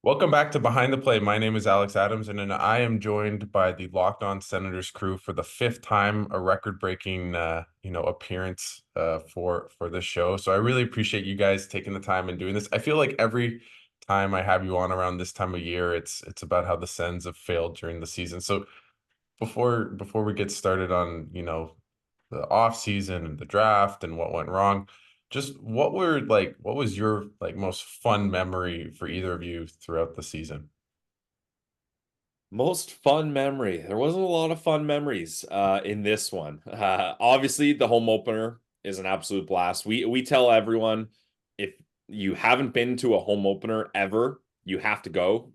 Welcome back to Behind the Play. My name is Alex Adams, and I am joined by the Locked On Senators crew for the fifth time, a record-breaking, appearance for this show. So I really appreciate you guys taking the time and doing this. I feel like every time I have you on around this time of year, it's about how the Sens have failed during the season. So before we get started on, the off season and the draft and what went wrong, just what was your most fun memory for either of you throughout the season? Most fun memory. There wasn't a lot of fun memories in this one. Obviously, the home opener is an absolute blast. We tell everyone if you haven't been to a home opener ever, you have to go.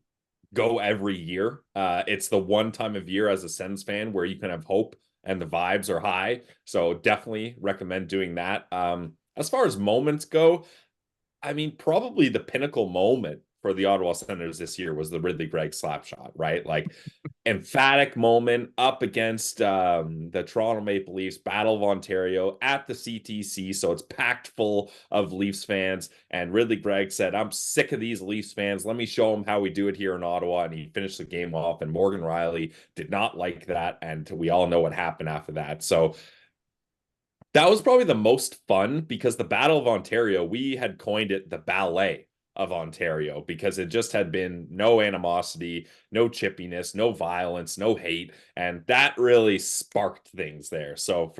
Go every year. It's the one time of year as a Sens fan where you can have hope and the vibes are high. So definitely recommend doing that. As far as moments go, I mean, probably the pinnacle moment for the Ottawa Senators this year was the Ridley Gregg slap shot, right? Like, emphatic moment up against the Toronto Maple Leafs, Battle of Ontario at the CTC. So it's packed full of Leafs fans. And Ridley Gregg said, "I'm sick of these Leafs fans. Let me show them how we do it here in Ottawa." And he finished the game off. And Morgan Riley did not like that. And we all know what happened after that. So that was probably the most fun because the Battle of Ontario, we had coined it the ballet of Ontario because it just had been no animosity, no chippiness, no violence, no hate. And that really sparked things there. So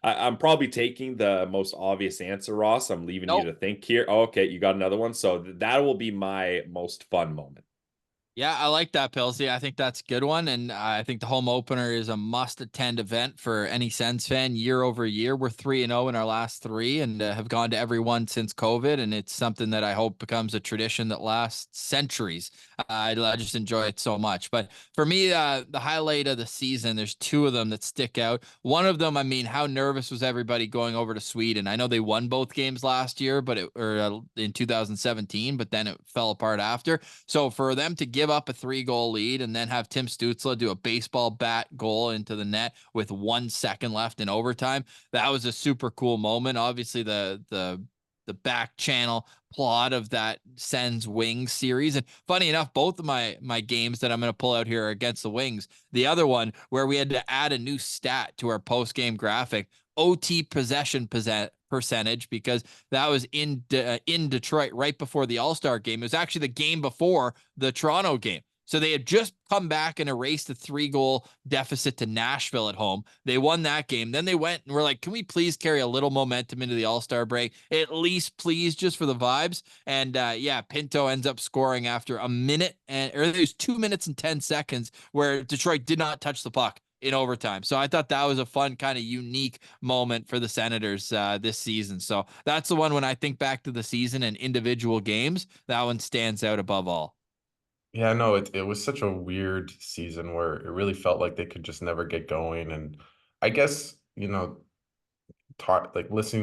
I'm probably taking the most obvious answer, Ross. I'm leaving you Nope. to think here. Oh, okay, you got another one. So that will be my most fun moment. Yeah, I like that, Pilsy. I think that's a good one. And I think the home opener is a must attend event for any Sens fan year over year. We're 3-0 in our last three and have gone to every one since COVID. And it's something that I hope becomes a tradition that lasts centuries. I just enjoy it so much. But for me, the highlight of the season, there's two of them that stick out. One of them, I mean, how nervous was everybody going over to Sweden? I know they won both games last year, in 2017, but then it fell apart after. So for them to give up a 3-goal lead and then have Tim Stutzle do a baseball bat goal into the net with 1 second left in overtime, that was a super cool moment. Obviously, the back channel plot of that Sens Wings series. And funny enough, both of my games that I'm going to pull out here are against the Wings. The other one where we had to add a new stat to our post game graphic, OT possession percentage, because that was in Detroit right before the All-Star game. It was actually the game before the Toronto game. So they had just come back and erased a 3-goal deficit to Nashville at home. They won that game. Then they went and were like, can we please carry a little momentum into the All-Star break? At least, please, just for the vibes. And Pinto ends up scoring after a minute, or there's 2 minutes and 10 seconds where Detroit did not touch the puck in overtime. So I thought that was a fun, kind of unique moment for the Senators this season. So that's the one when I think back to the season and individual games, that one stands out above all. Yeah, no, it was such a weird season where it really felt like they could just never get going. And I guess, listening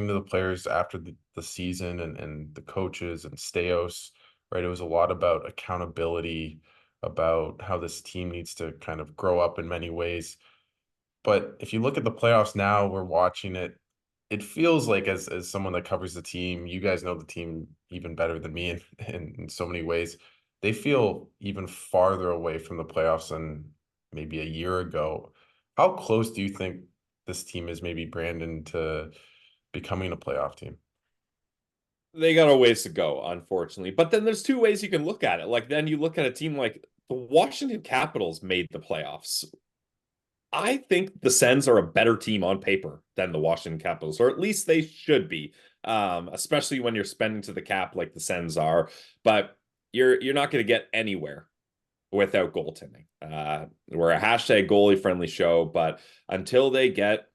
to the players after the season and the coaches and Staios, right? It was a lot about accountability, about how this team needs to kind of grow up in many ways. But if you look at the playoffs now, we're watching it. It feels like as someone that covers the team, you guys know the team even better than me in so many ways. They feel even farther away from the playoffs than maybe a year ago. How close do you think this team is, maybe Brandon, to becoming a playoff team? They got a ways to go, unfortunately. But then there's two ways you can look at it. Like, then you look at a team like the Washington Capitals made the playoffs. I think the Sens are a better team on paper than the Washington Capitals, or at least they should be, especially when you're spending to the cap like the Sens are. But you're not going to get anywhere without goaltending. We're a hashtag goalie friendly show, but until they get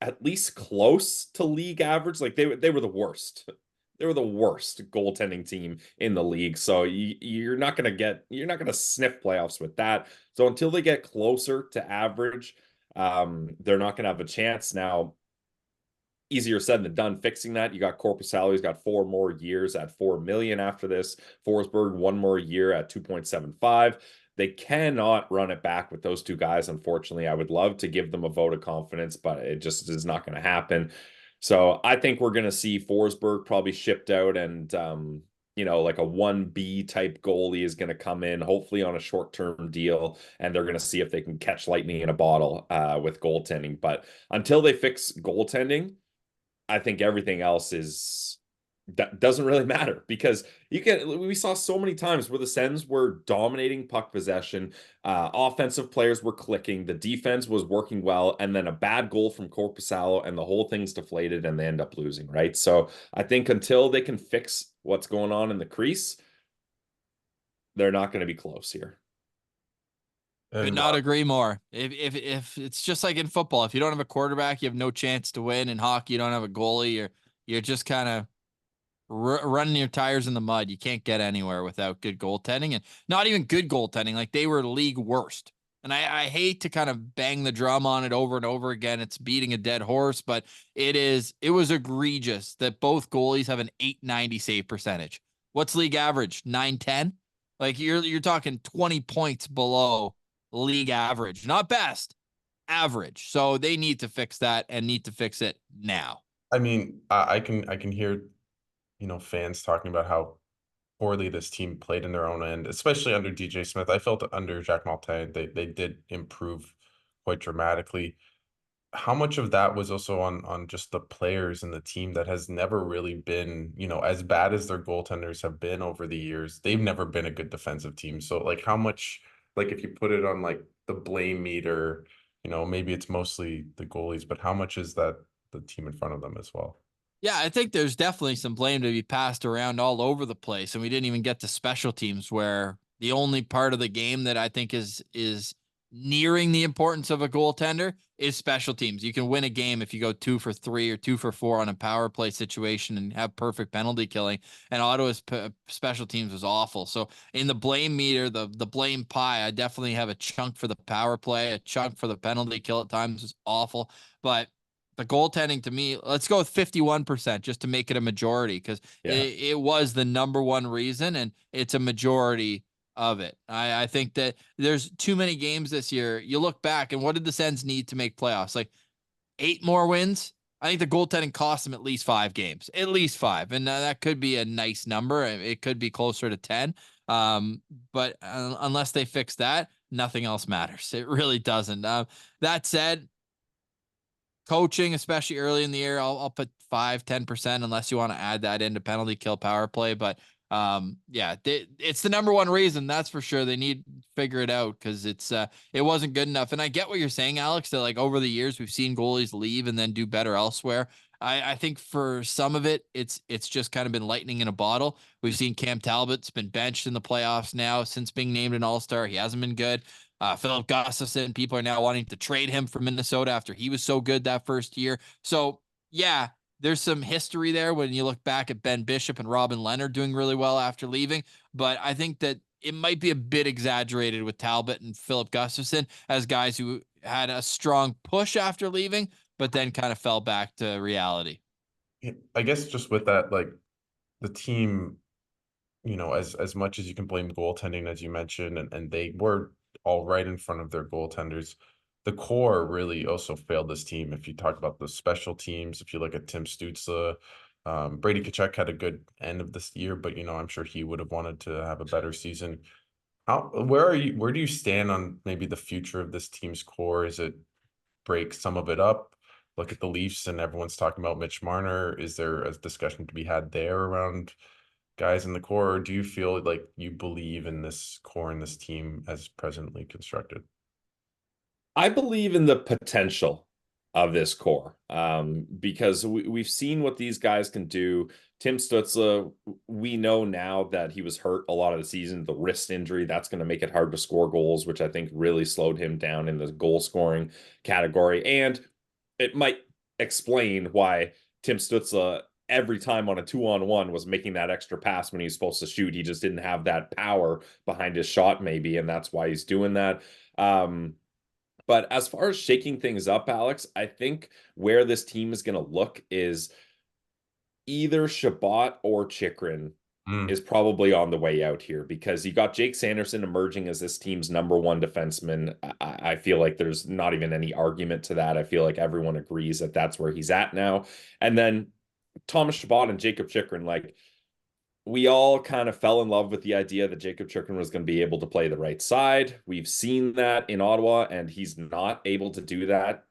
at least close to league average, like they were the worst. They were the worst goaltending team in the league. So you're not gonna sniff playoffs with that. So until they get closer to average, they're not gonna have a chance. Now, easier said than done fixing that. You got Corpus Salary, he's got 4 more years at 4 million after this. Forsberg, 1 more year at 2.75. They cannot run it back with those two guys. Unfortunately, I would love to give them a vote of confidence, but it just is not going to happen. So I think we're going to see Forsberg probably shipped out, and like a 1B type goalie is going to come in, hopefully on a short-term deal, and they're going to see if they can catch lightning in a bottle with goaltending. But until they fix goaltending, I think everything else that doesn't really matter, because we saw so many times where the Sens were dominating puck possession, offensive players were clicking, the defense was working well, and then a bad goal from Korpisalo and the whole thing's deflated and they end up losing, right? So I think until they can fix what's going on in the crease, they're not going to be close here. Could And not agree more. If it's just like in football, if you don't have a quarterback, you have no chance to win. In hockey, you don't have a goalie. You're just kind of running your tires in the mud. You can't get anywhere without good goaltending, and not even good goaltending. Like, they were league worst. And I hate to kind of bang the drum on it over and over again. It's beating a dead horse, but it was egregious that both goalies have an 890 save percentage. What's league average? 910? Like, you're talking 20 points below league average. Not best, average. So they need to fix that, and need to fix it now. I mean, I can hear, fans talking about how poorly this team played in their own end, especially under DJ Smith. I felt under Jacques Martin, they did improve quite dramatically. How much of that was also on just the players and the team that has never really been, as bad as their goaltenders have been over the years, they've never been a good defensive team. So, like, how much, like, if you put it on like the blame meter, maybe it's mostly the goalies, but how much is that the team in front of them as well? Yeah, I think there's definitely some blame to be passed around all over the place, and we didn't even get to special teams, where the only part of the game that I think is nearing the importance of a goaltender is special teams. You can win a game if you go 2 for 3 or 2 for 4 on a power play situation and have perfect penalty killing. And Ottawa's special teams was awful. So in the blame meter, the blame pie, I definitely have a chunk for the power play, a chunk for the penalty kill at times was awful, but the goaltending, to me, let's go with 51% just to make it a majority, because it was the number one reason, and it's a majority of it. I think that there's too many games this year. You look back, and what did the Sens need to make playoffs? Like 8 more wins? I think the goaltending cost them at least 5 games, at least 5. And that could be a nice number. It could be closer to 10. But unless they fix that, nothing else matters. It really doesn't. That said, coaching, especially early in the year, I'll put 5-10%, unless you want to add that into penalty kill power play. But yeah, it's the number one reason, that's for sure. They need to figure it out, because it wasn't good enough. And I get what you're saying, Alex, that like over the years we've seen goalies leave and then do better elsewhere. I think for some of it, it's just kind of been lightning in a bottle. We've seen Cam Talbot's been benched in the playoffs now since being named an All-Star. He hasn't been good. Philip Gustafson, people are now wanting to trade him from Minnesota after he was so good that first year. So yeah, there's some history there when you look back at Ben Bishop and Robin Leonard doing really well after leaving. But I think that it might be a bit exaggerated with Talbot and Philip Gustafson as guys who had a strong push after leaving, but then kind of fell back to reality. I guess just with that, like, the team, as much as you can blame goaltending, as you mentioned, and they were all right in front of their goaltenders, the core really also failed this team. If you talk about the special teams, if you look at Tim Stutzle, Brady Tkachuk had a good end of this year, but I'm sure he would have wanted to have a better season. Where do you stand on maybe the future of this team's core? Is it break some of it up? Look at the Leafs, and everyone's talking about Mitch Marner. Is there a discussion to be had there around guys in the core, or do you feel like you believe in this core and this team as presently constructed? I believe in the potential of this core, because we've seen what these guys can do. Tim Stutzle, we know now that he was hurt a lot of the season, the wrist injury, that's going to make it hard to score goals, which I think really slowed him down in the goal scoring category. And it might explain why Tim Stutzle, every time on a 2-on-1, was making that extra pass when he's supposed to shoot. He just didn't have that power behind his shot, maybe, and that's why he's doing that. But as far as shaking things up, Alex, I think where this team is going to look is either Shabbat or Chychrun is probably on the way out here, because you got Jake Sanderson emerging as this team's number one defenseman. I feel like there's not even any argument to that. I feel like everyone agrees that that's where he's at now. And then Thomas Shabbat and Jakob Chychrun, like, we all kind of fell in love with the idea that Jakob Chychrun was going to be able to play the right side. We've seen that in Ottawa, and he's not able to do that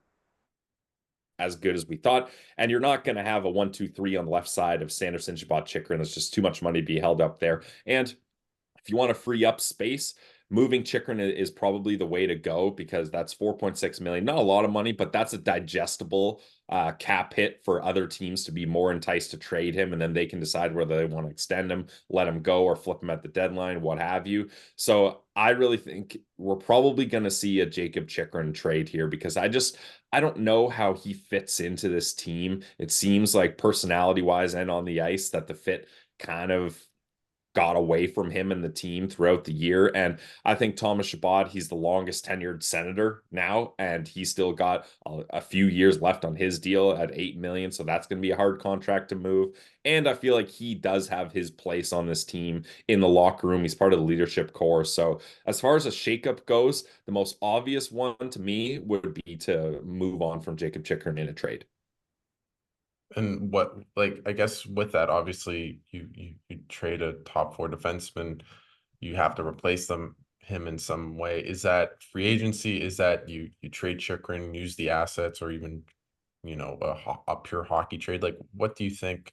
as good as we thought. And you're not going to have a 1-2-3 on the left side of Sanderson, Chabot, Chychrun. It's just too much money to be held up there. And if you want to free up space, moving Chychrun is probably the way to go, because that's 4.6 million. Not a lot of money, but that's a digestible cap hit for other teams to be more enticed to trade him, and then they can decide whether they want to extend him, let him go, or flip him at the deadline, what have you. So I really think we're probably going to see a Jakob Chychrun trade here, because I don't know how he fits into this team. It seems like personality-wise and on the ice that the fit kind of got away from him and the team throughout the year. And I think Thomas Chabot, he's the longest tenured Senator now, and he's still got a few years left on his deal at 8 million. So that's going to be a hard contract to move. And I feel like he does have his place on this team in the locker room. He's part of the leadership core. So as far as a shakeup goes, the most obvious one to me would be to move on from Jakob Chychrun in a trade. And what, like, I guess with that, obviously you trade a top four defenseman, you have to replace him in some way. Is that free agency? Is that you trade Chychrun, use the assets, or even, a pure hockey trade? Like, what do you think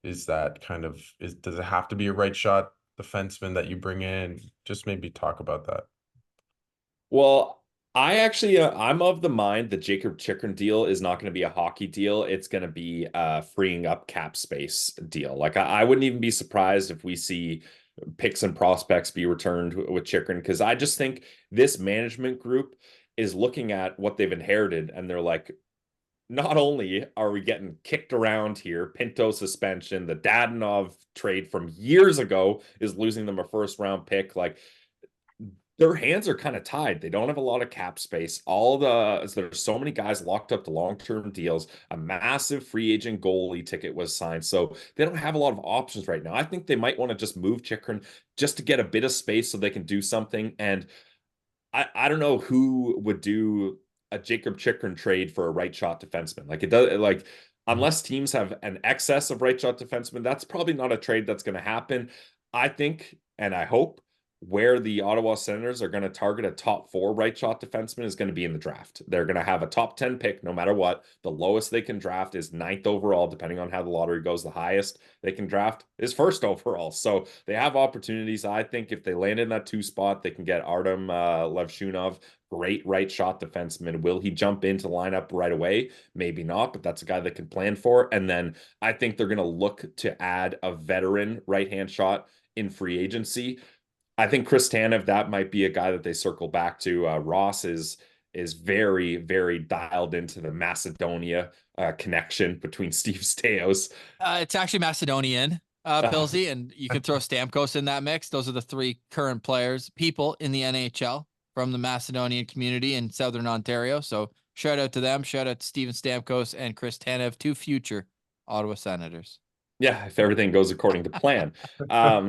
is that kind of, does it have to be a right shot defenseman that you bring in? Just maybe talk about that. Well, I actually I'm of the mind that Jakob Chychrun deal is not going to be a hockey deal. It's going to be a freeing up cap space deal. Like I wouldn't even be surprised if we see picks and prospects be returned with Chychrun, because I just think this management group is looking at what they've inherited, and they're like, not only are we getting kicked around here, Pinto suspension, the Dadonov trade from years ago is losing them a first round pick. Like, their hands are kind of tied. They don't have a lot of cap space. There's so many guys locked up to long-term deals. A massive free agent goalie ticket was signed. So they don't have a lot of options right now. I think they might want to just move Chychrun just to get a bit of space so they can do something. And I don't know who would do a Jakob Chychrun trade for a right shot defenseman. Like, it does, like, unless teams have an excess of right shot defensemen, that's probably not a trade that's going to happen. I think, and I hope, where the Ottawa Senators are going to target a top 4 right shot defenseman is going to be in the draft. They're going to have a top 10 pick no matter what. The lowest they can draft is 9th overall, depending on how the lottery goes. The highest they can draft is 1st overall. So they have opportunities. I think if they land in that 2 spot, they can get Artem Levshunov, great right shot defenseman. Will he jump into the lineup right away? Maybe not, but that's a guy that can plan for. And then I think they're going to look to add a veteran right-hand shot in free agency. I think Chris Tanev, that might be a guy that they circle back to. Ross is very, very dialed into the Macedonia connection between Steve Staios. It's actually Macedonian, Pilsy, and you can throw Stamkos in that mix. Those are the 3 current people in the NHL from the Macedonian community in Southern Ontario. So shout out to them. Shout out to Steven Stamkos and Chris Tanev, 2 future Ottawa Senators. Yeah, if everything goes according to plan.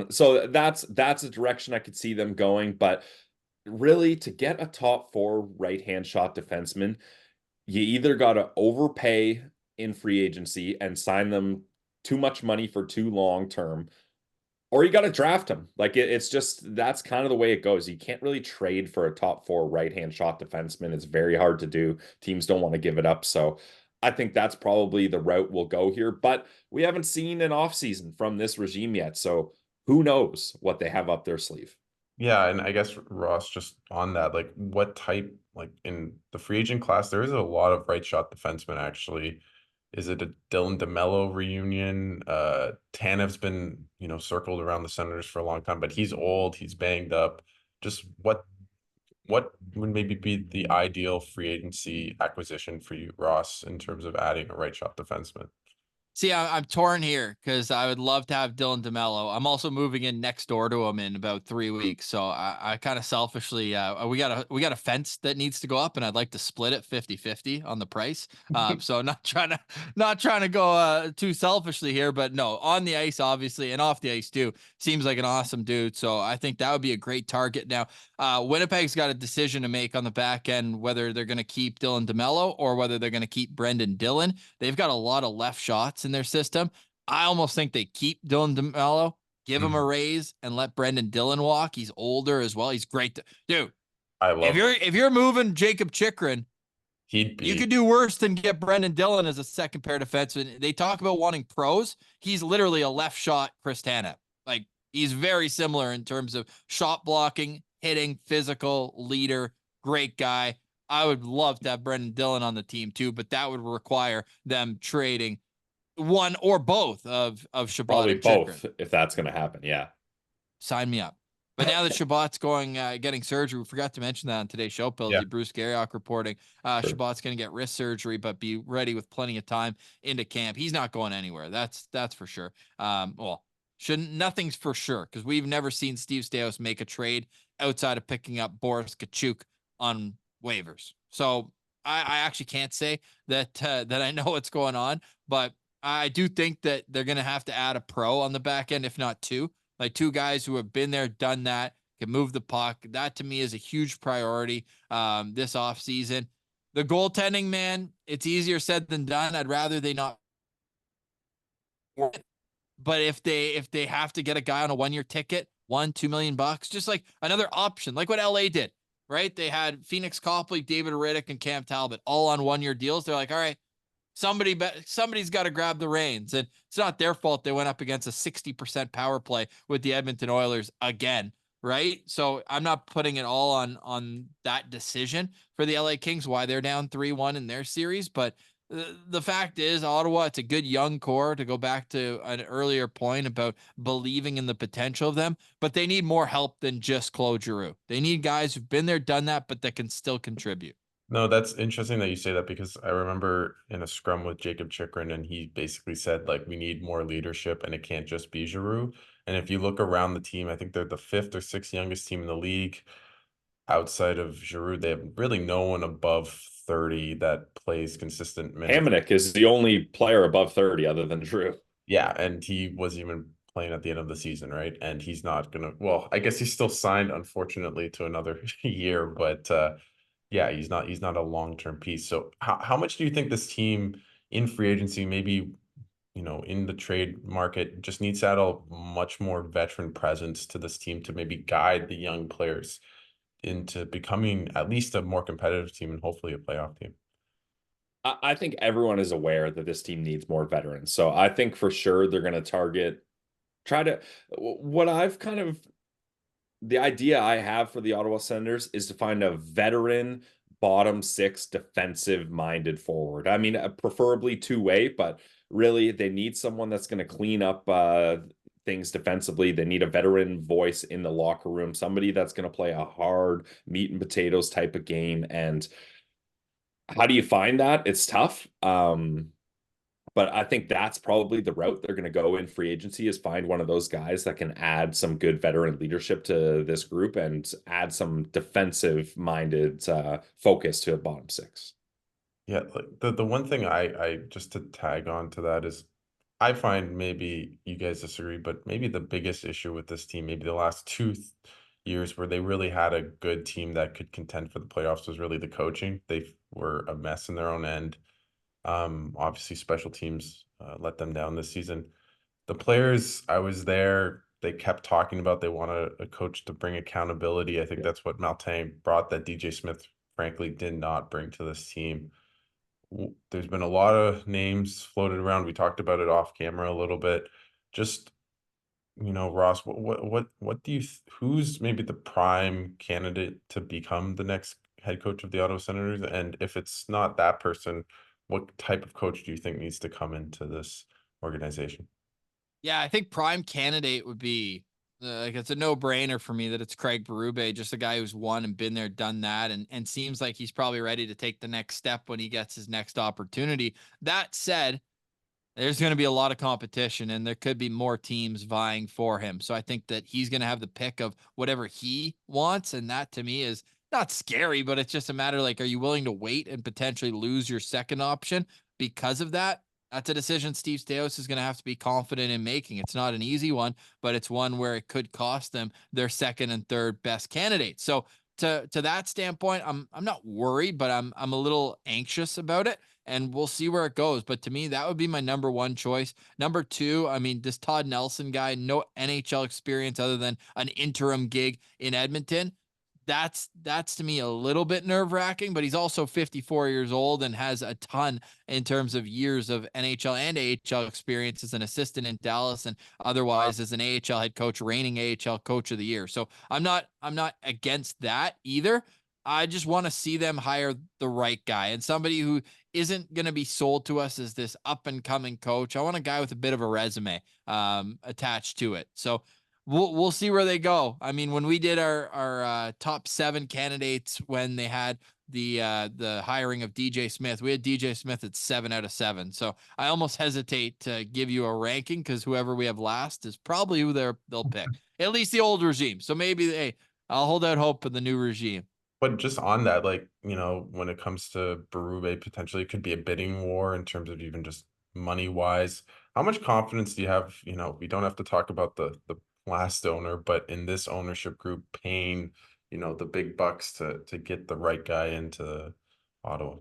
So that's a direction I could see them going. But really, to get a top 4 right-hand shot defenseman, you either got to overpay in free agency and sign them too much money for too long term, or you got to draft them. Like, it's just, that's kind of the way it goes. You can't really trade for a top 4 right-hand shot defenseman. It's very hard to do. Teams don't want to give it up. So I think that's probably the route we'll go here. But we haven't seen an offseason from this regime yet. So who knows what they have up their sleeve. Yeah, and I guess Ross, just on that, like, what type, like, in the free agent class, there is a lot of right shot defensemen actually. Is it a Dylan DeMello reunion? Tanev's been, circled around the Senators for a long time, but he's old, he's banged up. Just what would maybe be the ideal free agency acquisition for you, Ross, in terms of adding a right shot defenseman? See, I'm torn here because I would love to have Dylan DeMello. I'm also moving in next door to him in about 3 weeks, so I kind of selfishly, we got a fence that needs to go up, and I'd like to split it 50-50 on the price. So not trying to go too selfishly here, but no, on the ice obviously, and off the ice too, seems like an awesome dude. So I think that would be a great target. Now, Winnipeg's got a decision to make on the back end whether they're going to keep Dylan DeMello or whether they're going to keep Brendan Dillon. They've got a lot of left shots in their system. I almost think they keep Dylan DeMello Give him a raise and let Brendan Dillon walk. He's older as well. He's great. Dude, I love if you're moving Jakob Chychrun, he'd you be could do worse than get Brendan Dillon as a second pair defenseman. They talk about wanting pros. He's literally a left shot Chris Tanev. Like, he's very similar in terms of shot blocking, hitting, physical, leader, great guy. I would love to have Brendan Dillon on the team too, but that would require them trading one or both of Shabbat Probably and Chychrun. both if that's going to happen. Yeah. Sign me up. But now that Shabbat's going, getting surgery, we forgot to mention that on today's show, Pilsy. Yeah. Bruce Garriock reporting Sure. Shabbat's going to get wrist surgery, but be ready with plenty of time into camp. He's not going anywhere. That's for sure. Nothing's for sure because we've never seen Steve Staios make a trade outside of picking up Boris Kachuk on waivers. So I actually can't say that that I know what's going on, but I do think that they're going to have to add a pro on the back end, if not two. Like two guys who have been there, done that, can move the puck. That to me is a huge priority this offseason. The goaltending, man, it's easier said than done. I'd rather they not. But if they have to get a guy on a 1-year ticket, $1-2 million, just like another option, like what LA did, right? They had Phoenix Copley, David Riddick, and Cam Talbot all on 1-year deals. They're like, all right, somebody's got to grab the reins, and it's not their fault they went up against a 60% power play with the Edmonton Oilers again, right? So I'm not putting it all on that decision for the LA Kings, why they're down 3-1 in their series, but the fact is, Ottawa, it's a good young core, to go back to an earlier point about believing in the potential of them, but they need more help than just Claude Giroux. They need guys who've been there, done that, but that can still contribute. No, that's interesting that you say that because I remember in a scrum with Jakob Chychrun, and he basically said, like, we need more leadership and it can't just be Giroux. And if you look around the team, I think they're the 5th or 6th youngest team in the league. Outside of Giroux, they have really no one above 30 that plays consistent minutes. Hamonic is the only player above 30 other than Drew. Yeah, and he wasn't even playing at the end of the season, right? And he's not gonna, well, I guess he's still signed, unfortunately, to another year, but yeah, he's not a long-term piece. So how much do you think this team in free agency, maybe, in the trade market, just needs to add a much more veteran presence to this team to maybe guide the young players into becoming at least a more competitive team and hopefully a playoff team? I think everyone is aware that this team needs more veterans. So I think for sure they're going to the idea I have for the Ottawa Senators is to find a veteran bottom 6 defensive minded forward. I mean, preferably two-way, but really they need someone that's going to clean up things defensively. They need a veteran voice in the locker room, somebody that's going to play a hard meat and potatoes type of game. And how do you find that? It's tough. But I think that's probably the route they're going to go in free agency, is find one of those guys that can add some good veteran leadership to this group and add some defensive minded focus to a bottom 6. Yeah, like the one thing I just to tag on to that is I find, maybe you guys disagree, but maybe the biggest issue with this team, maybe the last 2 years where they really had a good team that could contend for the playoffs, was really the coaching. They were a mess in their own end. Obviously special teams let them down this season. The players, I was there, they kept talking about they want a coach to bring accountability. I think that's what Martin brought that DJ Smith frankly did not bring to this team. There's been a lot of names floated around. We talked about it off camera a little bit. Just, Ross, what do you who's maybe the prime candidate to become the next head coach of the Ottawa Senators? And if it's not that person, what type of coach do you think needs to come into this organization? Yeah, I think prime candidate would be like, it's a no-brainer for me that it's Craig Berube, just a guy who's won and been there, done that, and seems like he's probably ready to take the next step when he gets his next opportunity. That said, there's going to be a lot of competition and there could be more teams vying for him. So I think that he's going to have the pick of whatever he wants. And that to me is not scary, but it's just a matter like, are you willing to wait and potentially lose your second option because of that? That's a decision Steve Staios is going to have to be confident in making. It's not an easy one, but it's one where it could cost them their second and third best candidates. So to that standpoint, I'm not worried, but I'm a little anxious about it. and we'll see where it goes. But to me, that would be my number one choice. Number two, I mean, this Todd Nelson guy, no NHL experience other than an interim gig in Edmonton. That's to me a little bit nerve-wracking, but he's also 54 years old and has a ton in terms of years of NHL and AHL experience as an assistant in Dallas and otherwise as an AHL head coach, reigning AHL coach of the year. So I'm not against that either. I just want to see them hire the right guy and somebody who isn't going to be sold to us as this up and coming coach. I want a guy with a bit of a resume attached to it. So we'll see where they go. I mean, when we did our top 7 candidates when they had the hiring of DJ Smith, we had DJ Smith at 7 out of 7. So I almost hesitate to give you a ranking because whoever we have last is probably who they'll pick. At least the old regime. So maybe I'll hold out hope for the new regime. But just on that, like, when it comes to Berube, potentially it could be a bidding war in terms of even just money wise. How much confidence do you have? We don't have to talk about the last owner, but in this ownership group paying, the big bucks to get the right guy into Ottawa.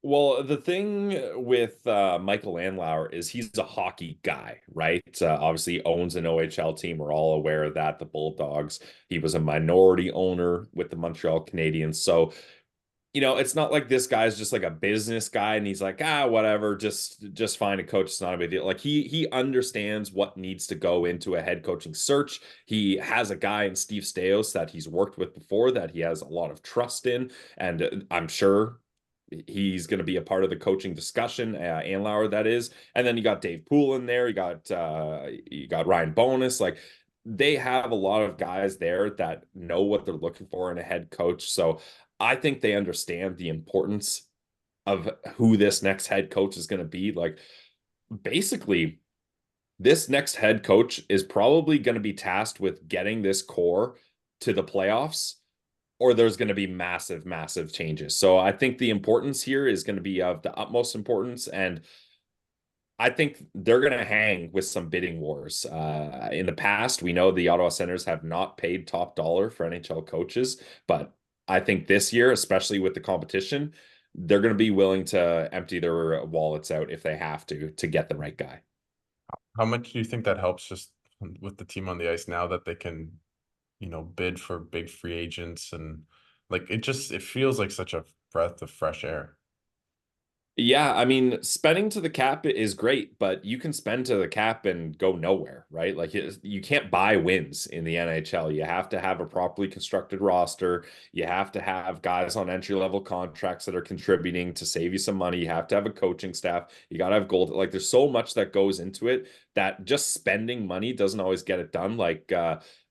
Well, the thing with Michael Landauer is he's a hockey guy, right? Obviously, he owns an OHL team. We're all aware of that, the Bulldogs. He was a minority owner with the Montreal Canadiens. So, it's not like this guy's just like a business guy and he's like, whatever, just find a coach. It's not a big deal. Like he understands what needs to go into a head coaching search. He has a guy in Steve Staios that he's worked with before that he has a lot of trust in, and I'm sure he's going to be a part of the coaching discussion. Anlauer, that is, and then you got Dave Poole in there. You got Ryan Bonus. Like they have a lot of guys there that know what they're looking for in a head coach. So I think they understand the importance of who this next head coach is going to be. Like basically, this next head coach is probably going to be tasked with getting this core to the playoffs, or there's going to be massive, massive changes. So I think the importance here is going to be of the utmost importance. And I think they're going to hang with some bidding wars. In the past, we know the Ottawa Senators have not paid top dollar for NHL coaches, but I think this year, especially with the competition, they're going to be willing to empty their wallets out if they have to get the right guy. How much do you think that helps just with the team on the ice now that they can, bid for big free agents, and like it feels like such a breath of fresh air. Yeah, I mean, spending to the cap is great, but you can spend to the cap and go nowhere, right? Like you can't buy wins in the NHL. You have to have a properly constructed roster. You have to have guys on entry-level contracts that are contributing to save you some money. You have to have a coaching staff. You got to have gold. Like there's so much that goes into it that just spending money doesn't always get it done. Like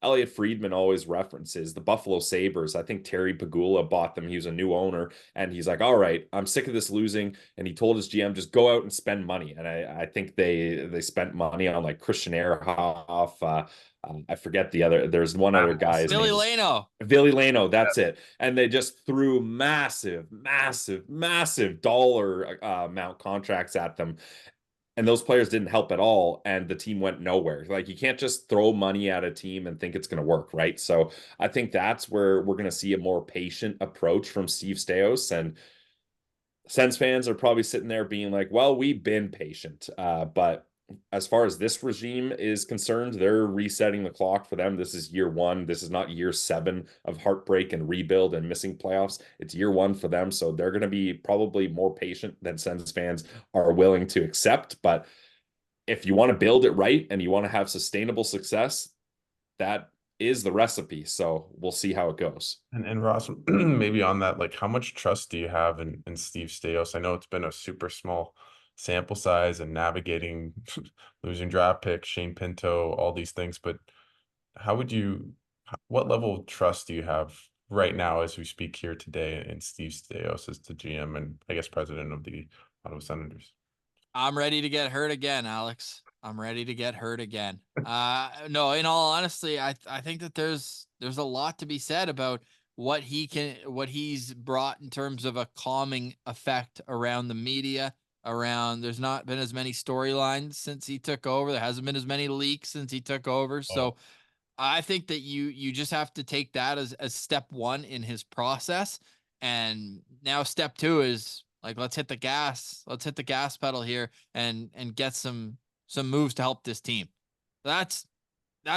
Elliot Friedman always references the Buffalo Sabres. I think Terry Pagula bought them. He was a new owner, and he's like, all right, I'm sick of this losing. And he told his GM, just go out and spend money. And I think they spent money on like Christian Ehrhoff. I forget the other. There's one other guy. Billy Lano. Billy Lano, that's it. And they just threw massive, massive, massive dollar amount contracts at them. And those players didn't help at all. And the team went nowhere. Like you can't just throw money at a team and think it's going to work, right? So I think that's where we're going to see a more patient approach from Steve Staios. And Sens fans are probably sitting there being like, well, we've been patient. But as far as this regime is concerned, they're resetting the clock for them. This is year 1. This is not year 7 of heartbreak and rebuild and missing playoffs. It's year 1 for them. So they're going to be probably more patient than Sens fans are willing to accept. But if you want to build it right and you want to have sustainable success, that is the recipe. So we'll see how it goes. And Ross, maybe on that, like how much trust do you have in Steve Staios? I know it's been a super small sample size and navigating losing draft picks, Shane Pinto, all these things, but what level of trust do you have right now as we speak here today in Steve Staios as the GM and I guess president of the Ottawa Senators? I'm ready to get hurt again, Alex. I'm ready to get hurt again. No, in all honesty, I think that there's a lot to be said about what he's brought in terms of a calming effect around the media. There's not been as many storylines since he took over. There hasn't been as many leaks since he took over. So I think that you just have to take that as step 1 in his process. And now step 2 is Like, let's hit the gas. Let's hit the gas pedal here and get some moves to help this team. That's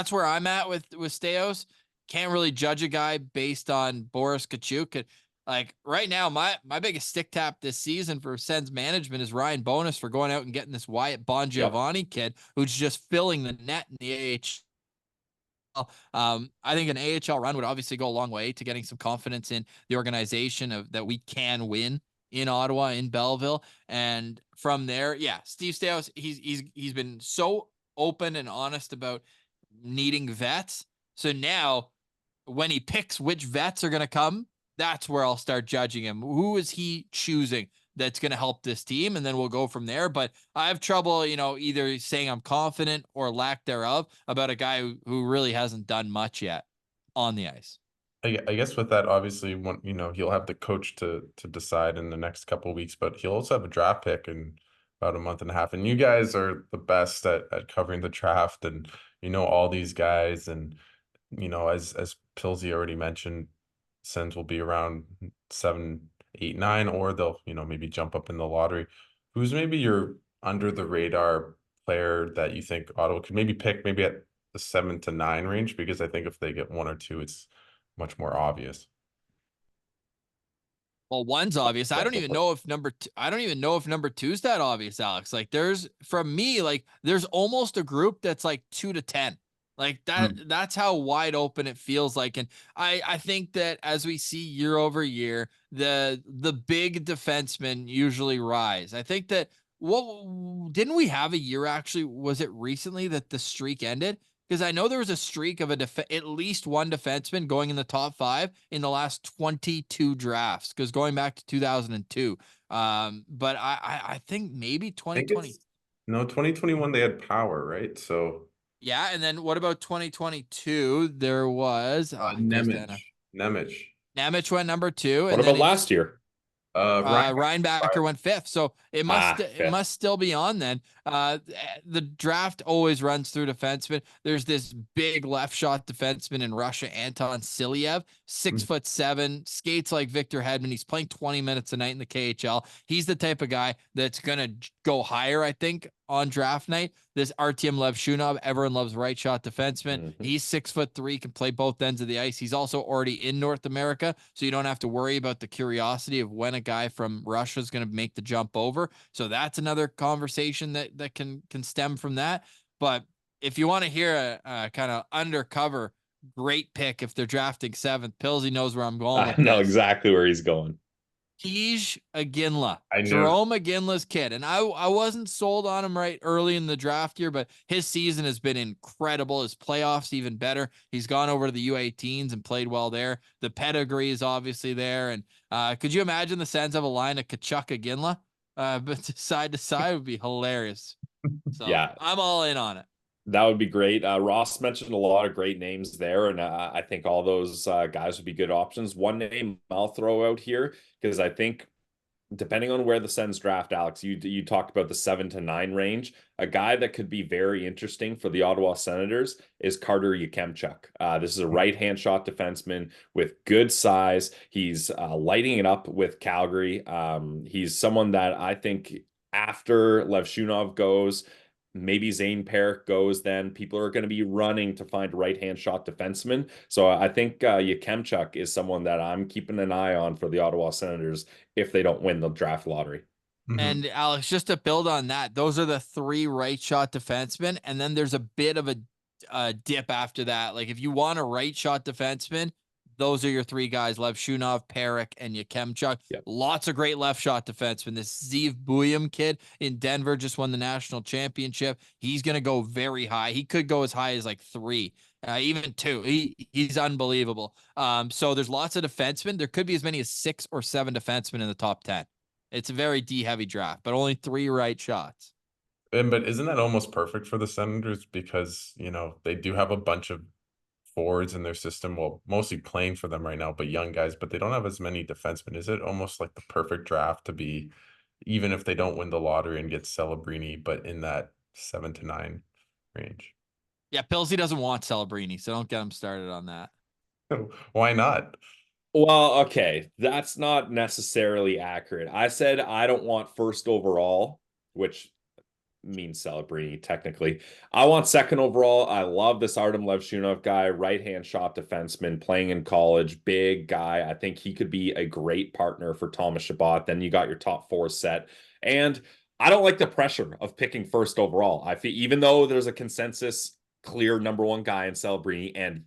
where I'm at with Staios. Can't really judge a guy based on Boris Kachuk. Like right now, my biggest stick tap this season for Sens management is Ryan Bonus for going out and getting this Wyatt Bongiovanni kid who's just filling the net in the AHL. I think an AHL run would obviously go a long way to getting some confidence in the organization of that we can win in Ottawa, in Belleville, and from there, yeah, Steve Staios, he's been so open and honest about needing vets. So now, when he picks which vets are going to come, that's where I'll start judging him. Who is he choosing that's going to help this team? And then we'll go from there. But I have trouble, either saying I'm confident or lack thereof about a guy who really hasn't done much yet on the ice. I guess with that, obviously, he'll have the coach to decide in the next couple of weeks, but he'll also have a draft pick in about a month and a half. And you guys are the best at covering the draft, and all these guys. And as Pilsy already mentioned, Sens will be around 7, 8, 9, or they'll maybe jump up in the lottery. Who's maybe your under the radar player that you think Ottawa could maybe pick, maybe at the 7 to 9 range? Because I think if they get one or two, it's much more obvious. Well, one's obvious. I don't even know if number two, I don't even know if number two's that obvious, Alex. Like from me, like there's almost a group that's like 2 to 10. Like that's how wide open it feels like. And I think that as we see year over year, the big defensemen usually rise. I think that didn't we have a year actually? Was it recently that the streak ended? Because I know there was a streak of at least one defenseman going in the top 5 in the last 22 drafts. Because going back to 2002, but I think maybe 2020. No, 2021 they had Power, right? So yeah, and then what about 2022? There was Nemec. Nemec went number 2, What and then about last year? Reinbacker went 5th, so it must still be on then. The draft always runs through defensemen. There's this big left shot defenseman in Russia, Anton Silyev, 6'7", skates like Victor Hedman. He's playing 20 minutes a night in the KHL. He's the type of guy that's gonna go higher, I think, on draft night. This Artyom Levshunov, everyone loves right shot defenseman. He's 6'3", can play both ends of the ice. He's also already in North America, so you don't have to worry about the curiosity of when a guy from Russia is going to make the jump over. So that's another conversation that can stem from that. But if you want to hear a kind of undercover great pick, if they're drafting 7th, Pilsy knows where I'm going. I know exactly where he's going. Tige Iginla, Jerome Iginla's kid. And I wasn't sold on him right early in the draft year, but his season has been incredible. His playoffs even better. He's gone over to the U18s and played well there. The pedigree is obviously there. And could you imagine the Sens of a line of Tkachuk Iginla? But side to side would be hilarious. So yeah, I'm all in on it. That would be great. Ross mentioned a lot of great names there, and I think all those guys would be good options. One name I'll throw out here, because I think depending on where the Sens draft, Alex, you talked about the 7 to 9 range. A guy that could be very interesting for the Ottawa Senators is Carter Yakemchuk. This is a right-hand shot defenseman with good size. He's lighting it up with Calgary. He's someone that I think after Levshunov goes, maybe Zane Perrick goes, then people are going to be running to find right-hand shot defensemen. So I think Yakemchuk is someone that I'm keeping an eye on for the Ottawa Senators if they don't win the draft lottery. And Alex, just to build on that, those are the 3 right shot defensemen. And then there's a bit of a dip after that. Like if you want a right shot defenseman, those are your 3 guys: Levshunov, Perrick, and Yakemchuk. Yep. Lots of great left shot defensemen. This Zeev Buyam kid in Denver just won the national championship. He's going to go very high. He could go as high as like 3, even 2. He's unbelievable. So there's lots of defensemen. There could be as many as 6 or 7 defensemen in the top 10. It's a very D-heavy draft, but only 3 right shots. But isn't that almost perfect for the Senators? Because, they do have a bunch of forwards in their system, well, mostly playing for them right now, but young guys, but they don't have as many defensemen. Is it almost like the perfect draft to be, even if they don't win the lottery and get Celebrini, but in that 7 to 9 range? Yeah, Pilsy doesn't want Celebrini, so don't get him started on that. Why not? Well, okay, that's not necessarily accurate. I said I don't want first overall, which means Celebrini technically. I want second overall. I love this Artem Levshunov guy, right-hand shot defenseman, playing in college, big guy. I think he could be a great partner for Thomas Chabot. Then you got your top four set. And I don't like the pressure of picking first overall. I feel even though there's a consensus clear number one guy in Celebrini, and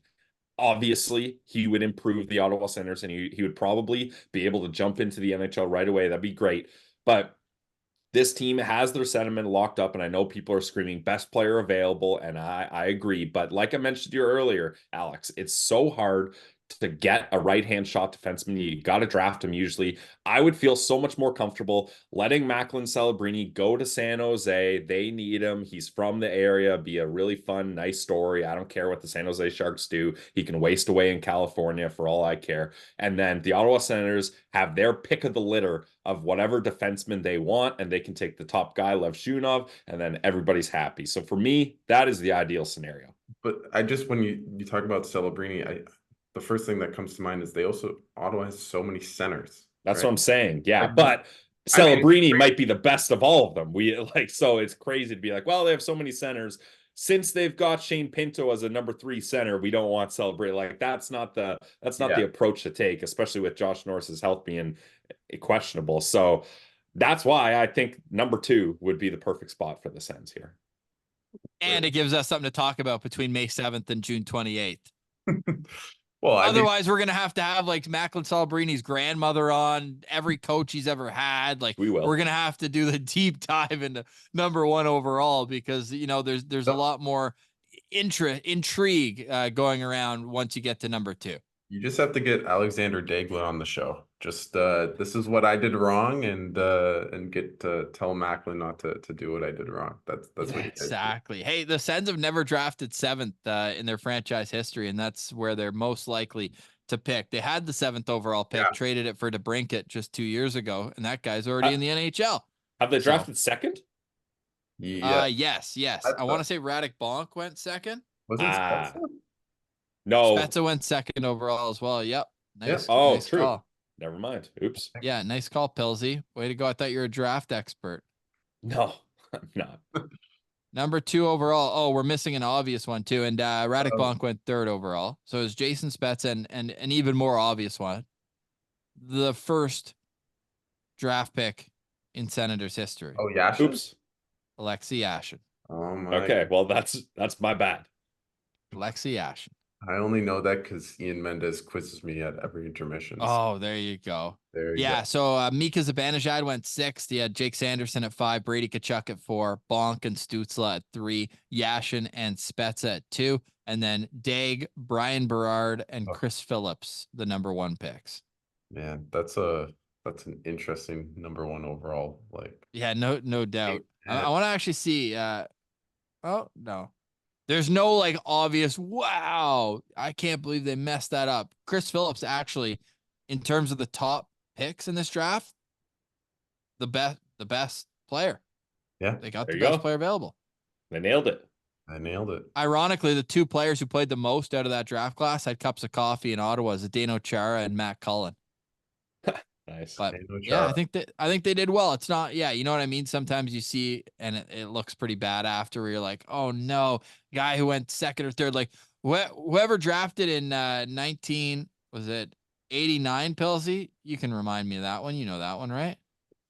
obviously he would improve the Ottawa Senators and he would probably be able to jump into the NHL right away. That'd be great. But this team has their sentiment locked up, and I know people are screaming best player available, and I agree. But like I mentioned to you earlier, Alex, it's so hard to get a right-hand shot defenseman. You got to draft him usually. I would feel so much more comfortable letting Macklin Celebrini go to San Jose. They need him. He's from the area. Be a really fun, nice story. I don't care what the San Jose Sharks do. He can waste away in California for all I care. And then the Ottawa Senators have their pick of the litter of whatever defenseman they want, and they can take the top guy, Lev Shunov, and then everybody's happy. So for me, that is the ideal scenario. But I just when you talk about Celebrini, the first thing that comes to mind is Ottawa has so many centers. That's right? what I'm saying. Yeah, Like, but I mean, Celebrini might be the best of all of them. We like so it's crazy to be like, well, they have so many centers. Since they've got Shane Pinto as a number 3 center, we don't want Celebrini. Like that's not the yeah. approach to take, especially with Josh Norris's health being questionable. So that's why I think number 2 would be the perfect spot for the Sens here. And it gives us something to talk about between May 7th and June 28th. Well, otherwise, we're gonna have to have like Macklin Celebrini's grandmother on, every coach he's ever had. Like we will. We're gonna have to do the deep dive into number 1 overall because there's a lot more intrigue going around once you get to number 2. You just have to get Alexander Daigle on the show. Just this is what I did wrong, and get to tell Macklin not to do what I did wrong. That's what you exactly. Hey, the Sens have never drafted 7th in their franchise history, and that's where they're most likely to pick. They had the 7th overall pick, traded it for DeBrincat just 2 years ago, and that guy's already in the NHL. Have they drafted second? Yeah. Yes. I want to say Radek Bonk went second. Was it Stutzle? No. Spezza went second overall as well. Yep. Nice. Oh, nice true. Call. Never mind. Oops. Yeah, nice call, Pilsy. Way to go. I thought you were a draft expert. No, I'm not. Number 2 overall. Oh, we're missing an obvious one too. And Radek Bonk went 3rd overall. So it's Jason Spezza and an even more obvious one. The first draft pick in Senators history. Oh, Yashin? Oops. Alexei Yashin. Oh my. Okay, well that's my bad. Alexei Yashin. I only know that because Ian Mendez quizzes me at every intermission. Oh, there you go. There you go. So Mika Zibanejad went 6th. You had Jake Sanderson at 5, Brady Tkachuk at 4, Bonk and Stutzle at 3, Yashin and Spezza at 2, and then Dag, Brian Berard, and Chris Phillips, the number 1 picks. Man, that's an interesting number 1 overall. Like, yeah, no doubt. I want to actually see. Oh no. There's no like obvious, wow, I can't believe they messed that up. Chris Phillips actually, in terms of the top picks in this draft, the best player. Yeah. They got the best player available. They nailed it. Ironically, the 2 players who played the most out of that draft class had cups of coffee in Ottawa, Zdeno Chara and Matt Cullen. Nice. But yeah, I think they did well. It's not, you know what I mean? Sometimes you see and it looks pretty bad after where you're like, oh no, guy who went 2nd or 3rd, like whoever drafted in 19, was it 89, Pilsy? You can remind me of that one. You know that one, right?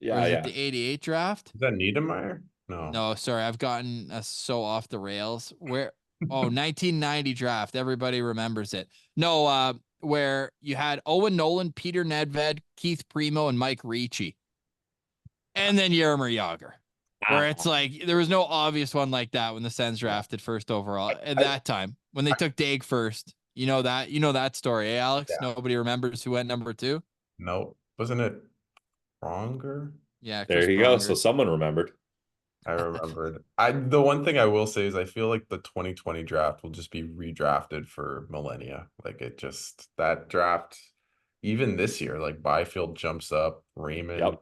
Yeah, it the 88 draft? Is that Niedermeyer? No, sorry. I've gotten so off the rails. 1990 draft. Everybody remembers it. No, where you had Owen Nolan, Peter Nedved, Keith Primo, and Mike Ricci. And then Jaromir Jagr. Where it's like, there was no obvious one like that when the Sens drafted 1st overall at that time. When they took Dag 1st. You know that story, eh, Alex? Yeah. Nobody remembers who went number 2? No. Wasn't it Pronger? Yeah. There you go. So someone remembered. I remembered. The one thing I will say is I feel like the 2020 draft will just be redrafted for millennia. Like that draft, even this year, like Byfield jumps up, Raymond,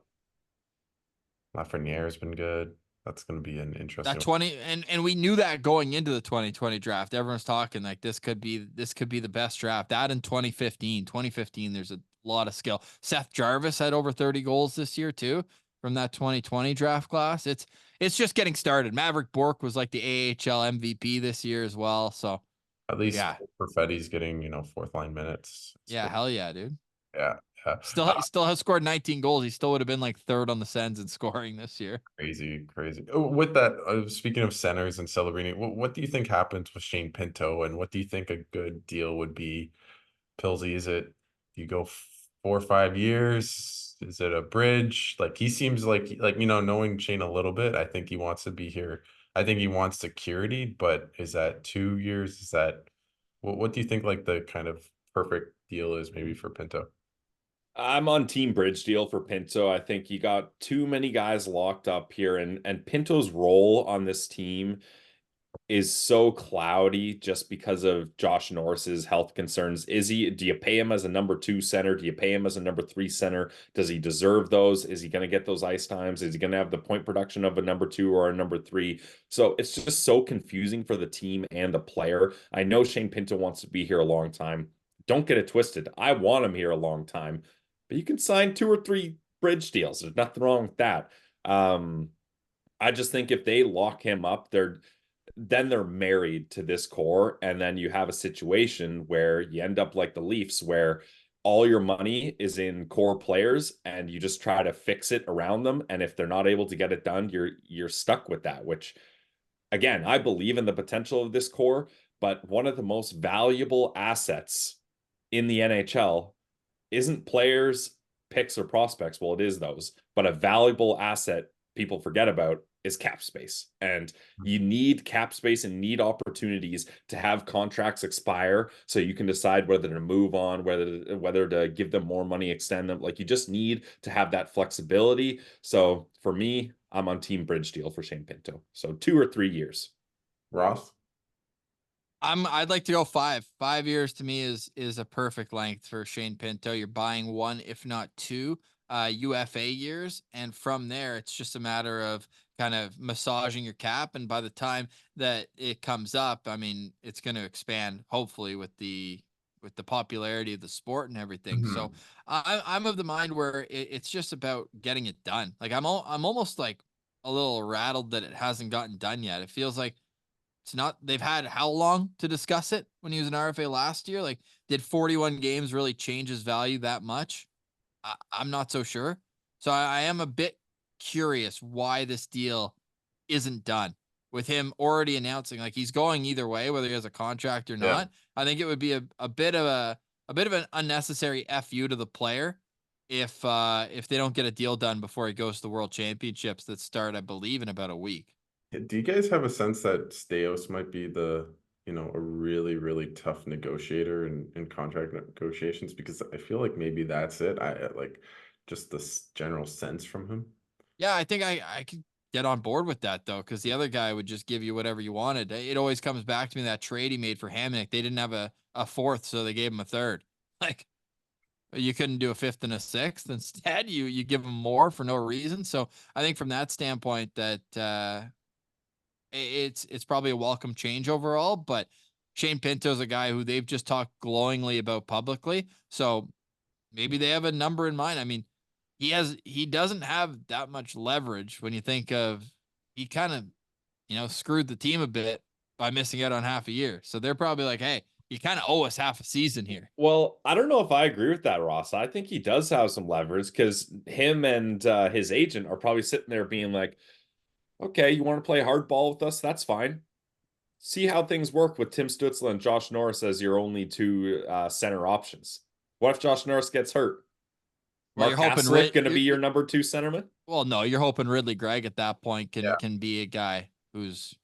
Lafreniere has been good. That's going to be an interesting That 20 and we knew that going into the 2020 draft. Everyone's talking like this could be the best draft. That in 2015, there's a lot of skill. Seth Jarvis had over 30 goals this year too from that 2020 draft class. It's just getting started. Maverick Bork was like the AHL MVP this year as well. So At least yeah. Perfetti's getting, fourth line minutes. Yeah, hell yeah, dude. Yeah, yeah. Still has scored 19 goals. He still would have been like third on the Sens in scoring this year. Crazy, crazy. Oh, with that, speaking of centers and Celebrini, what do you think happens with Shane Pinto, and what do you think a good deal would be? Pilsy, is it you go 4 or 5 years? Is it a bridge? Like he seems like knowing Shane a little bit, I think he wants to be here. I think he wants security, but is that 2 years? Is that what do you think like the kind of perfect deal is maybe for Pinto? I'm on team bridge deal for Pinto. I think you got too many guys locked up here, and Pinto's role on this team is so cloudy just because of Josh Norris's health concerns. Do you pay him as a number 2 center? Do you pay him as a number 3 center? Does he deserve those? Is he going to get those ice times? Is he going to have the point production of a number 2 or a number 3? So it's just so confusing for the team and the player. I know Shane Pinto wants to be here a long time. Don't get it twisted. I want him here a long time, but you can sign 2 or 3 bridge deals. There's nothing wrong with that. I just think if they lock him up, they're married to this core, and then you have a situation where you end up like the Leafs, where all your money is in core players and you just try to fix it around them, and if they're not able to get it done, you're stuck with that. Which, again, I believe in the potential of this core, but one of the most valuable assets in the NHL isn't players, picks, or prospects. Well, it is those, but a valuable asset people forget about is cap space. And you need cap space and need opportunities to have contracts expire so you can decide whether to move on, whether to give them more money, extend them. Like, you just need to have that flexibility. So for me, I'm on team bridge deal for Shane Pinto. So 2 or 3 years. Ross? I'd like to go 5. 5 years to me is a perfect length for Shane Pinto. You're buying 1, if not 2, UFA years, and from there it's just a matter of kind of massaging your cap. And by the time that it comes up, I mean, it's going to expand hopefully with the popularity of the sport and everything. Mhm. So I'm of the mind where it's just about getting it done. Like I'm almost like a little rattled that it hasn't gotten done yet. It feels like it's not. They've had how long to discuss it when he was an RFA last year? Like, did 41 games really change his value that much? I'm not so sure. So I am a bit curious why this deal isn't done with him already announcing like he's going either way, whether he has a contract or Yeah. not. I think it would be a bit of an unnecessary FU to the player if they don't get a deal done before he goes to the World Championships that start, I believe, in about a week. Do you guys have a sense that Staios might be a really, really tough negotiator in contract negotiations? Because I feel like maybe that's it. I like just this general sense from him. Yeah, I think I could get on board with that though, because the other guy would just give you whatever you wanted. It always comes back to me that trade he made for Hamonic. They didn't have a fourth, so they gave him a third. Like you couldn't do a fifth and a sixth. Instead, you give him more for no reason. So I think from that standpoint that it's probably a welcome change overall. But Shane Pinto's a guy who they've just talked glowingly about publicly. So maybe they have a number in mind. I mean, he doesn't have that much leverage when you think of he kind of, screwed the team a bit by missing out on half a year. So they're probably like, hey, you kind of owe us half a season here. Well, I don't know if I agree with that, Ross. I think he does have some leverage because him and his agent are probably sitting there being like, okay, you want to play hardball with us? That's fine. See how things work with Tim Stutzle and Josh Norris as your only 2 center options. What if Josh Norris gets hurt? Well, Mark Haslip going to be your number 2 centerman? Well, no, you're hoping Ridley Gregg at that point Yeah. can be a guy who's,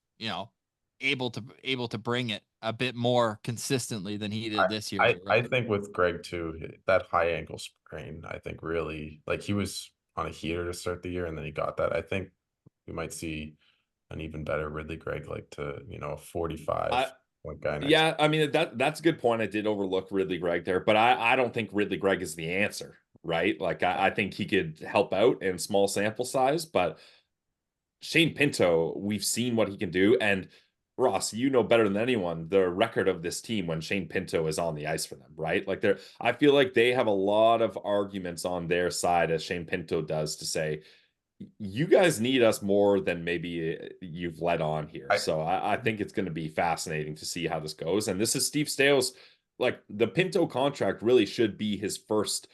able to bring it a bit more consistently than he did this year. I think with Greg too, that high ankle sprain, I think really like he was on a heater to start the year and then he got that. I think we might see an even better Ridley Gregg, like to, a 45 point guy next. Yeah, I mean that's a good point. I did overlook Ridley Gregg there, but I don't think Ridley Gregg is the answer, right? Like I think he could help out in small sample size, but Shane Pinto, we've seen what he can do. And Ross, you know better than anyone the record of this team when Shane Pinto is on the ice for them, right? Like I feel like they have a lot of arguments on their side as Shane Pinto does to say, you guys need us more than maybe you've let on here. I So I think it's going to be fascinating to see how this goes. And this is Steve Staios. Like the Pinto contract really should be his first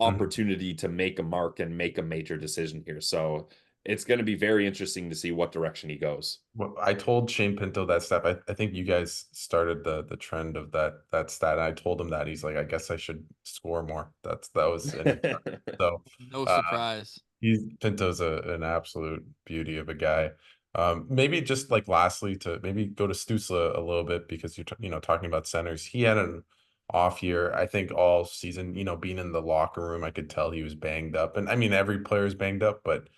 mhm. opportunity to make a mark and make a major decision here. So it's going to be very interesting to see what direction he goes. Well, I told Shane Pinto that stat. I think you guys started the trend of that stat. And I told him that he's like, I guess I should score more. That was an instruction. So No uh surprise. Pinto's an absolute beauty of a guy. Maybe just like lastly to maybe go to Stutzle a little bit because you're talking about centers. He had an off year. I think all season, being in the locker room, I could tell he was banged up. And I mean, every player is banged up, but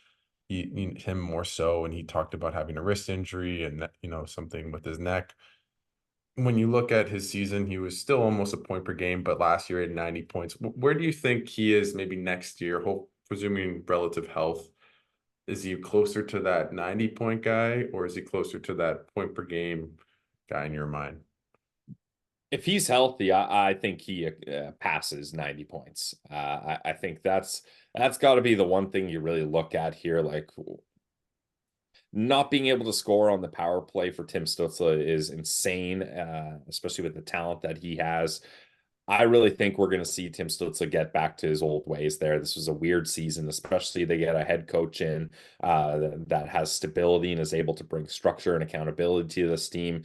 him more so. And he talked about having a wrist injury and something with his neck. When you look at his season, he was still almost a point per game, but last year he had 90 points. Where do you think he is maybe next year? Presuming relative health, is he closer to that 90-point guy, or is he closer to that point per game guy in your mind? If he's healthy, I think he passes 90 points. I think that's got to be the one thing you really look at here. Like not being able to score on the power play for Tim Stutzle is insane, especially with the talent that he has. I really think we're going to see Tim Stutzle get back to his old ways there. This was a weird season, especially they get a head coach in that has stability and is able to bring structure and accountability to this team.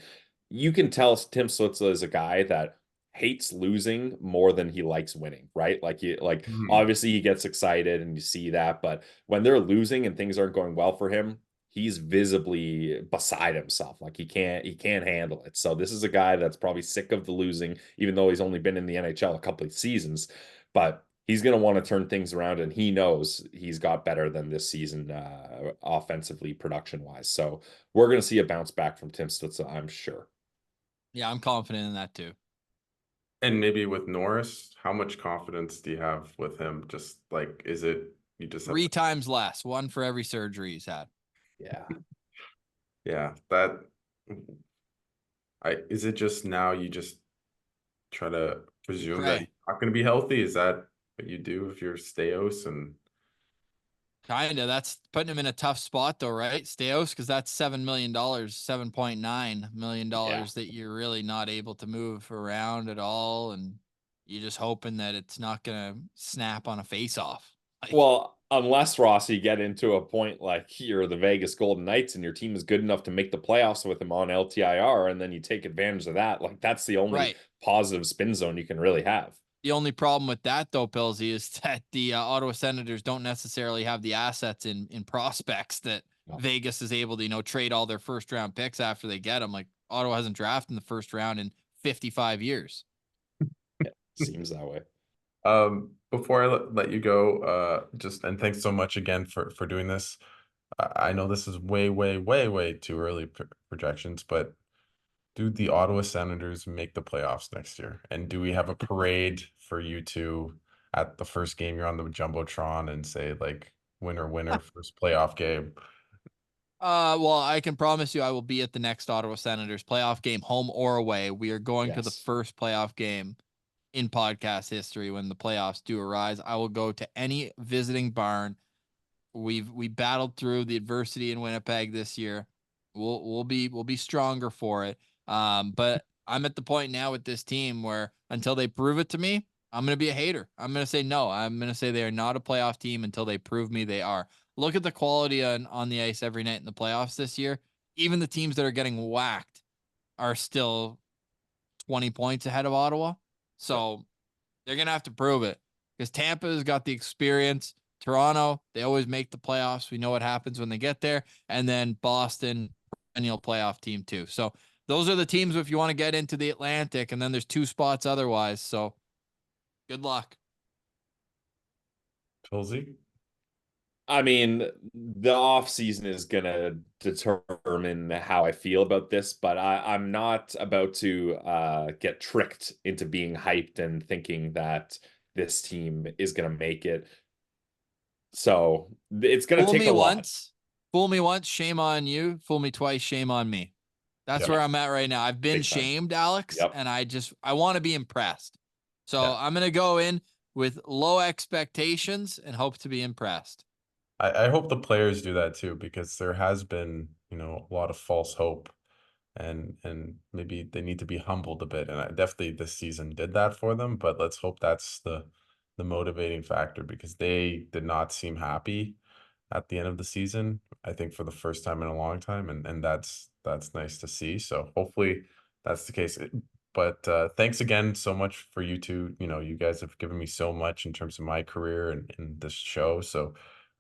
You can tell Tim Stutzle is a guy that hates losing more than he likes winning, right? Like Mhm. obviously he gets excited and you see that, but when they're losing and things aren't going well for him, he's visibly beside himself. Like he can't handle it. So this is a guy that's probably sick of the losing, even though he's only been in the NHL a couple of seasons. But he's going to want to turn things around, and he knows he's got better than this season offensively, production wise. So we're going to see a bounce back from Tim Stützle, I'm sure. Yeah, I'm confident in that too. And maybe with Norris, how much confidence do you have with him? Just like, is it you just have Three times less, one for every surgery he's had. Yeah. yeah, that is it just now you just try to presume that he's Pray. not going to be healthy? Is that what you do if you're Staios? And Kinda. That's putting him in a tough spot though, right? Staios, because that's $7 million, $7.9 million that you're really not able to move around at all. And you're just hoping that it's not gonna snap on a face off. Like, Well, unless Ross, you get into a point like you're the Vegas Golden Knights and your team is good enough to make the playoffs with him on LTIR, and then you take advantage of that. Like that's the only right. positive spin zone you can really have. The only problem with that though, Pilsy, is that the Ottawa Senators don't necessarily have the assets in prospects that No. Vegas is able to, trade all their first round picks after they get them. Like Ottawa hasn't drafted in the first round in 55 years. Yeah, seems that way. before I let you go, just and thanks so much again for doing this. I know this is way, way, way, way too early projections, but do the Ottawa Senators make the playoffs next year? And do we have a parade for you two at the first game you're on the Jumbotron and say like winner, winner, first playoff game? Well, I can promise you I will be at the next Ottawa Senators playoff game, home or away. We are going to the Yes. first playoff game in podcast history when the playoffs do arise. I will go to any visiting barn. We battled through the adversity in Winnipeg this year. We'll be stronger for it. But I'm at the point now with this team where until they prove it to me, I'm gonna be a hater. I'm gonna say no. I'm gonna say they are not a playoff team until they prove me they are. Look at the quality on the ice every night in the playoffs this year. Even the teams that are getting whacked are still 20 points ahead of Ottawa. Yeah. So they're gonna have to prove it because Tampa's got the experience. Toronto, they always make the playoffs. We know what happens when they get there. And then Boston, perennial playoff team too. So those are the teams if you want to get into the Atlantic. And then there's two spots otherwise. So good luck. Pilsy? I mean, the off season is gonna determine how I feel about this, but I'm not about to get tricked into being hyped and thinking that this team is gonna make it. So it's gonna Fool take me a lot. once. fool me once, shame on you. Fool me twice, shame on me. That's Yep. where I'm at right now. I've been Big time. shamed, Alex, Yep. and I want to be impressed. So Yeah. I'm going to go in with low expectations and hope to be impressed. I hope the players do that too, because there has been, you know, a lot of false hope, and maybe they need to be humbled a bit. And definitely this season did that for them, but let's hope that's the motivating factor, because they did not seem happy at the end of the season, I think for the first time in a long time, and that's nice to see. So hopefully that's the case. But thanks again so much for you two. You know, you guys have given me so much in terms of my career and this show. So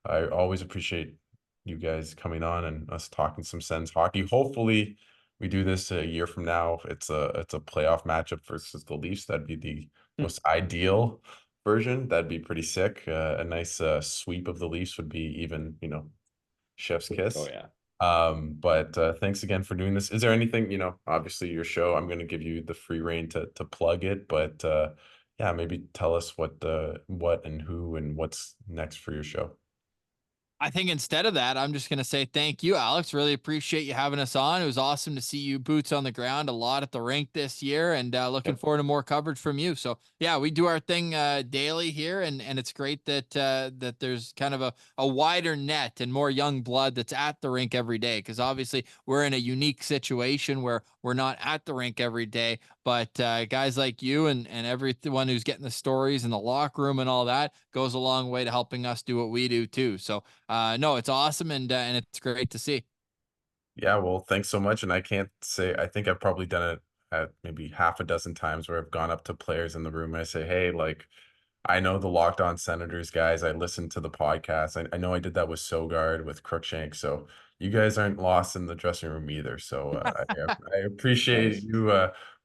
I always appreciate you guys coming on and us talking some Sens hockey. Hopefully we do this a year from now. It's a playoff matchup versus the Leafs. That'd be the most ideal version. That'd be pretty sick. A nice sweep of the Leafs would be even, you know, chef's kiss. Oh yeah. But thanks again for doing this. Is there anything, you know, obviously your show, I'm going to give you the free reign to plug it, but yeah, maybe tell us what and who and what's next for your show. I think instead of that, I'm just going to say thank you, Alex. Really appreciate you having us on. It was awesome to see you boots on the ground a lot at the rink this year, and looking Yep. forward to more coverage from you. So yeah, we do our thing daily here, and it's great that that there's kind of a wider net and more young blood that's at the rink every day. Because obviously we're in a unique situation where we're not at the rink every day, but guys like you and everyone who's getting the stories in the locker room and all that goes a long way to helping us do what we do too. So no, it's awesome, and it's great to see. Yeah, well, thanks so much. And I can't say, I think I've probably done it at maybe half a dozen times where I've gone up to players in the room and I say, hey, like, I know the Locked On Senators guys. I listened to the podcast. I know I did that with Sogard, with Crookshank. So you guys aren't lost in the dressing room either. So I appreciate Nice. you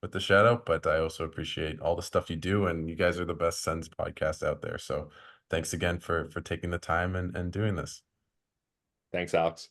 with the shout out, but I also appreciate all the stuff you do. And you guys are the best Sens podcast out there. So thanks again for taking the time and doing this. Thanks, Alex.